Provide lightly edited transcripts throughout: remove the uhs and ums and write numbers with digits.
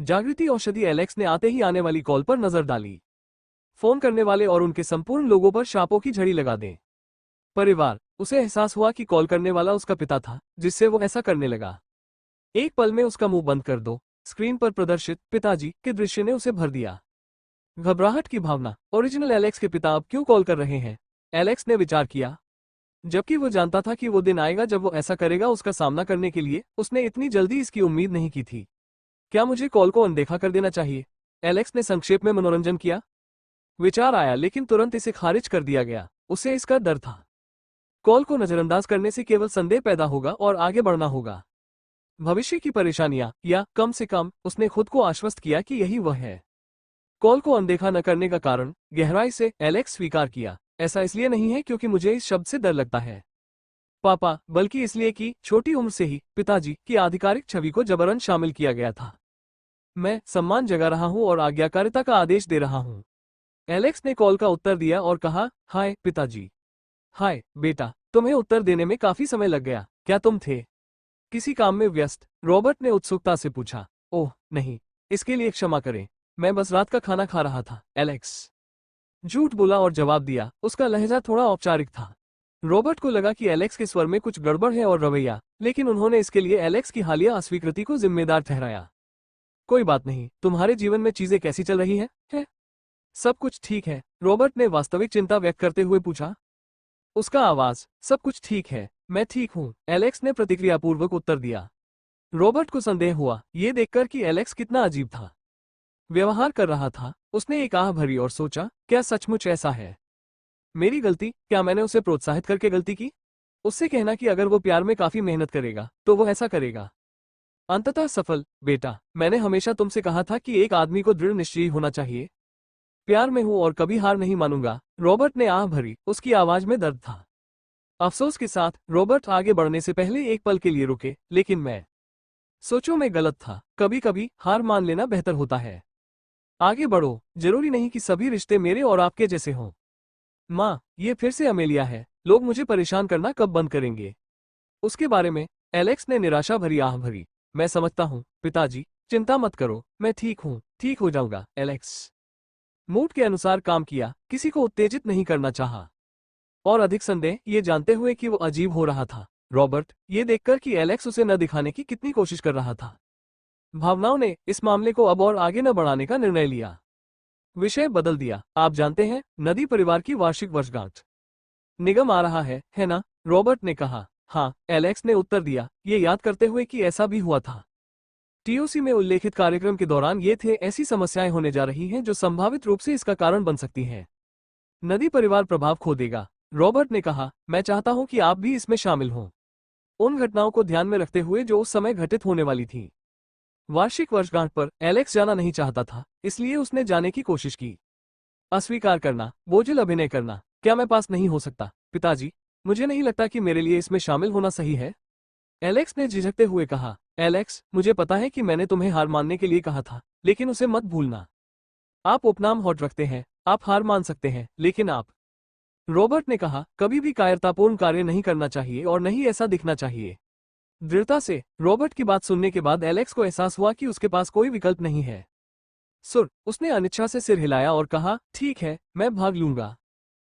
जागृति औषधि एलेक्स ने आते ही आने वाली कॉल पर नजर डाली। फोन करने वाले और उनके संपूर्ण लोगों पर शापों की झड़ी लगा दें। परिवार, उसे एहसास हुआ कि कॉल करने वाला उसका पिता था, जिससे वो ऐसा करने लगा। एक पल में उसका मुंह बंद कर दो। स्क्रीन पर प्रदर्शित पिताजी के दृश्य ने उसे भर दिया। घबराहट की भावना। ओरिजिनल एलेक्स के पिता अब क्यों कॉल कर रहे हैं? एलेक्स ने विचार किया, जबकि वो जानता था कि वो दिन आएगा जब वो ऐसा करेगा। उसका सामना करने के लिए उसने इतनी जल्दी इसकी उम्मीद नहीं की थी। क्या मुझे कॉल को अनदेखा कर देना चाहिए? एलेक्स ने संक्षेप में मनोरंजन किया। विचार आया, लेकिन तुरंत इसे खारिज कर दिया गया। उसे इसका डर था। कॉल को नजरअंदाज करने से केवल संदेह पैदा होगा और आगे बढ़ना होगा। भविष्य की परेशानियां, या कम से कम उसने खुद को आश्वस्त किया कि यही वह है। कॉल को अनदेखा न करने का कारण गहराई से एलेक्स स्वीकार किया। ऐसा इसलिए नहीं है क्योंकि मुझे इस शब्द से डर लगता है, पापा, बल्कि इसलिए कि छोटी उम्र से ही पिताजी की आधिकारिक छवि को जबरन शामिल किया गया था। मैं सम्मान जगा रहा हूं और आज्ञाकारिता का आदेश दे रहा हूं। एलेक्स ने कॉल का उत्तर दिया और कहा, हाय पिताजी। हाय बेटा, तुम्हें उत्तर देने में काफी समय लग गया। क्या तुम थे किसी काम में व्यस्त? रॉबर्ट ने उत्सुकता से पूछा। ओह नहीं, इसके लिए क्षमा करें, मैं बस रात का खाना खा रहा था। एलेक्स झूठ बोला और जवाब दिया। उसका लहजा थोड़ा औपचारिक था। रॉबर्ट को लगा कि एलेक्स के स्वर में कुछ गड़बड़ है और रवैया, लेकिन उन्होंने इसके लिए एलेक्स की हालिया अस्वीकृति को जिम्मेदार ठहराया। कोई बात नहीं, तुम्हारे जीवन में चीजें कैसी चल रही हैं? है? सब कुछ ठीक है? रॉबर्ट ने वास्तविक चिंता व्यक्त करते हुए पूछा। उसका आवाज, सब कुछ ठीक है, मैं ठीक हूँ, एलेक्स ने प्रतिक्रियापूर्वक उत्तर दिया। रॉबर्ट को संदेह हुआ, ये देखकर कि एलेक्स कितना अजीब था व्यवहार कर रहा था। उसने एक आह भरी और सोचा, क्या सचमुच ऐसा है? मेरी गलती? क्या मैंने उसे प्रोत्साहित करके गलती की? उससे कहना कि अगर वो प्यार में काफी मेहनत करेगा तो वो ऐसा करेगा। अंततः सफल। बेटा, मैंने हमेशा तुमसे कहा था कि एक आदमी को दृढ़ निश्चयी होना चाहिए। प्यार में हूं और कभी हार नहीं मानूंगा। रॉबर्ट ने आह भरी, उसकी आवाज में दर्द था। अफसोस के साथ रॉबर्ट आगे बढ़ने से पहले एक पल के लिए रुके। लेकिन मैं सोचो, मैं गलत था। कभी कभी हार मान लेना बेहतर होता है। आगे बढ़ो, जरूरी नहीं कि सभी रिश्ते मेरे और आपके जैसे हों। माँ, ये फिर से अमेलिया है। लोग मुझे परेशान करना कब बंद करेंगे? उसके बारे में? एलेक्स ने निराशा भरी आह भरी। मैं समझता हूँ पिताजी, चिंता मत करो, मैं ठीक हूँ, ठीक हो जाऊंगा। एलेक्स मूड के अनुसार काम किया, किसी को उत्तेजित नहीं करना चाहा। और अधिक संदेह ये जानते हुए कि वो अजीब हो रहा था। रॉबर्ट ये देखकर कि एलेक्स उसे न दिखाने की कितनी कोशिश कर रहा था। भावनाओं ने इस मामले को अब और आगे न बढ़ाने का निर्णय लिया। विषय बदल दिया। आप जानते हैं, नदी परिवार की वार्षिक वर्षगांठ निगम आ रहा है ना? रॉबर्ट ने कहा। हाँ, एलेक्स ने उत्तर दिया, ये याद करते हुए कि ऐसा भी हुआ था। टीओसी में उल्लेखित कार्यक्रम के दौरान ये थे ऐसी समस्याएं होने जा रही हैं जो संभावित रूप से इसका कारण बन सकती हैं। नदी परिवार प्रभाव खो देगा। रॉबर्ट ने कहा, मैं चाहता हूं कि आप भी इसमें शामिल हों, उन घटनाओं को ध्यान में रखते हुए जो उस समय घटित होने वाली थी। वार्षिक वर्षगांठ पर एलेक्स जाना नहीं चाहता था, इसलिए उसने जाने की कोशिश की। अस्वीकार करना, बोझिल अभिनय करना। क्या मैं पास नहीं हो सकता? पिताजी, मुझे नहीं लगता कि मेरे लिए इसमें शामिल होना सही है। एलेक्स ने झिझकते हुए कहा। एलेक्स, मुझे पता है कि मैंने तुम्हें हार मानने के लिए कहा था, लेकिन उसे मत भूलना। आप उपनाम हॉट रखते हैं, आप हार मान सकते हैं, लेकिन आप। रॉबर्ट ने कहा, कभी भी कायरतापूर्ण कार्य नहीं करना चाहिए और नहीं ऐसा दिखना चाहिए। दृढ़ता से। रॉबर्ट की बात सुनने के बाद एलेक्स को एहसास हुआ कि उसके पास कोई विकल्प नहीं है। सुर, उसने अनिच्छा से सिर हिलाया और कहा, ठीक है, मैं भाग लूंगा।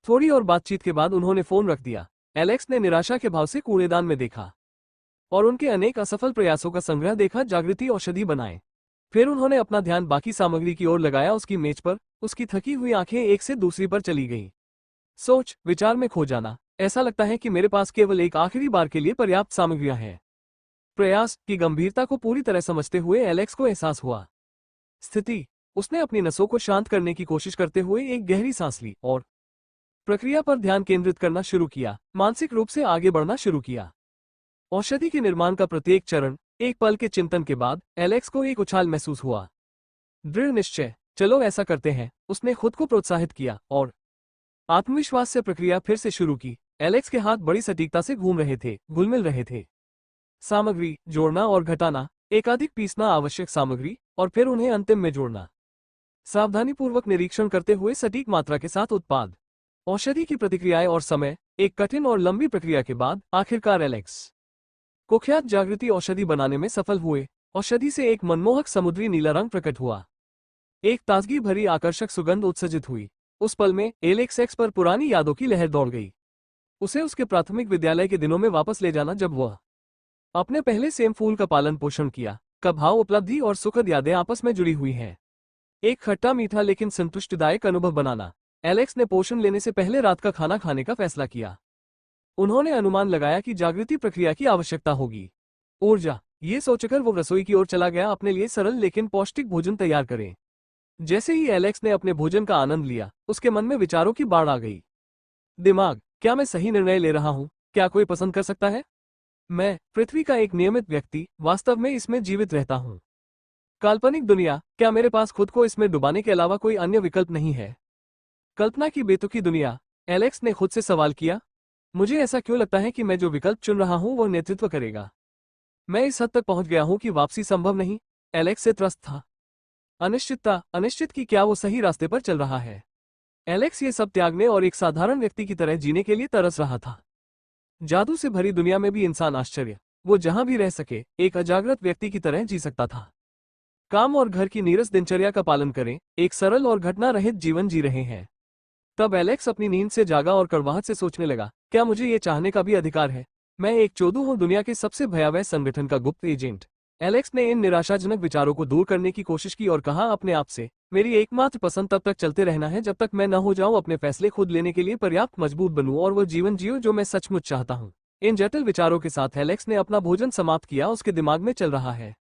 थोड़ी और बातचीत के बाद उन्होंने फोन रख दिया। एलेक्स ने निराशा के भाव से कूड़ेदान में देखा और उनके अनेक असफल प्रयासों का संग्रह देखा। जागृति औषधि बनाए। फिर उन्होंने अपना ध्यान बाकी सामग्री की ओर लगाया। उसकी मेज पर उसकी थकी हुई आंखें एक से दूसरी पर चली गईं। सोच विचार में खो जाना। ऐसा लगता है कि मेरे पास केवल एक आखिरी बार के लिए पर्याप्त सामग्रियां हैं। प्रयास की गंभीरता को पूरी तरह समझते हुए एलेक्स को एहसास हुआ। स्थिति। उसने अपनी नसों को शांत करने की कोशिश करते हुए एक गहरी सांस ली और प्रक्रिया पर ध्यान केंद्रित करना शुरू किया। मानसिक रूप से आगे बढ़ना शुरू किया। औषधि के निर्माण का प्रत्येक चरण। एक पल के चिंतन के बाद एलेक्स को एक उछाल महसूस हुआ। दृढ़ निश्चय, चलो ऐसा करते हैं। उसने खुद को प्रोत्साहित किया और आत्मविश्वास से प्रक्रिया फिर से शुरू की। एलेक्स के हाथ बड़ी सटीकता से घूम रहे थे, घुलमिल रहे थे। सामग्री जोड़ना और घटाना, एकाधिक पीसना आवश्यक सामग्री और फिर उन्हें अंतिम में जोड़ना। सावधानीपूर्वक निरीक्षण करते हुए सटीक मात्रा के साथ उत्पाद। औषधि की प्रतिक्रियाएं और समय। एक कठिन और लंबी प्रक्रिया के बाद आखिरकार एलेक्स कुख्यात जागृति औषधि बनाने में सफल हुए। औषधि से एक मनमोहक समुद्री नीला रंग प्रकट हुआ। एक ताजगी भरी आकर्षक सुगंध उत्सर्जित हुई। उस पल में एलेक्स एक्स पर पुरानी यादों की लहर दौड़ गई। उसे उसके प्राथमिक विद्यालय के दिनों में वापस ले जाना, जब वह अपने पहले सेम फूल का पालन पोषण किया, का भाव, उपलब्धि और सुखद यादें आपस में जुड़ी हुई हैं। एक खट्टा मीठा लेकिन संतुष्टिदायक अनुभव बनाना। एलेक्स ने पोषण लेने से पहले रात का खाना खाने का फैसला किया। उन्होंने अनुमान लगाया कि जागृति प्रक्रिया की आवश्यकता होगी। ऊर्जा, ये सोचकर वो रसोई की ओर चला गया, अपने लिए सरल लेकिन पौष्टिक भोजन तैयार करें। जैसे ही एलेक्स ने अपने भोजन का आनंद लिया, उसके मन में विचारों की बाढ़ आ गई। दिमाग, क्या मैं सही निर्णय ले रहा हूँ? क्या कोई पसंद कर सकता है? मैं, पृथ्वी का एक नियमित व्यक्ति, वास्तव में इसमें जीवित रहता हूँ। काल्पनिक दुनिया, क्या मेरे पास खुद को इसमें डुबाने के अलावा कोई अन्य विकल्प नहीं है? कल्पना की बेतुकी दुनिया, एलेक्स ने खुद से सवाल किया। मुझे ऐसा क्यों लगता है कि मैं जो विकल्प चुन रहा हूँ वो नेतृत्व करेगा? मैं इस हद तक पहुंच गया हूं कि वापसी संभव नहीं। एलेक्स से त्रस्त था। अनिश्चितता, अनिश्चित कि क्या वो सही रास्ते पर चल रहा है। एलेक्स ये सब त्यागने और एक साधारण व्यक्ति की तरह जीने के लिए तरस रहा था। जादू से भरी दुनिया में भी इंसान आश्चर्य, वो जहां भी रह सके, एक अजागृत व्यक्ति की तरह जी सकता था। काम और घर की नीरस दिनचर्या का पालन करें, एक सरल और घटना रहित जीवन जी रहे हैं। तब एलेक्स अपनी नींद से जागा और कड़वाहट से सोचने लगा, क्या मुझे ये चाहने का भी अधिकार है? मैं एक चोदू हूँ, दुनिया के सबसे भयावह संगठन का गुप्त एजेंट। एलेक्स ने इन निराशाजनक विचारों को दूर करने की कोशिश की और कहा अपने आप से, मेरी एकमात्र पसंद तब तक चलते रहना है जब तक मैं न हो जाऊं अपने फैसले खुद लेने के लिए पर्याप्त मजबूत बनूं और वो जीवन जियो जो मैं सचमुच चाहता हूं। इन जटिल विचारों के साथ एलेक्स ने अपना भोजन समाप्त किया। उसके दिमाग में चल रहा है,